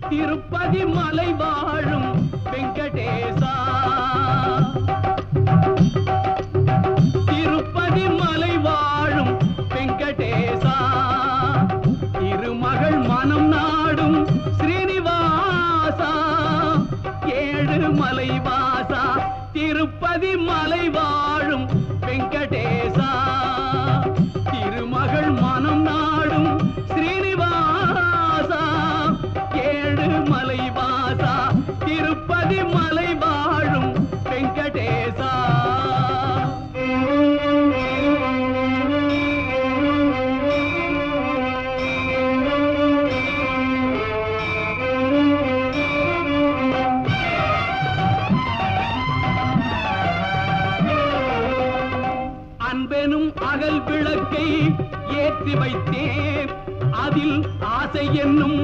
திருப்பதி மலை வாழும் வெங்கடேசா திருப்பதி மலை வாழும் வெங்கடேசா திருமகள் மனம் நாடும் ஸ்ரீனிவாசா ஏழு மலை வாசா திருப்பதி மலை வாழும் வெங்கடேசா திருமகள் மனம் நாடும் ஸ்ரீனிவாசா ஏழு மலை வாசா திருப்பதி மலை வாழும் வெங்கடேசா அன்பெனும் அகல் விளக்கை ஏற்றி வைத்தேன் அதில் ஆசை என்னும்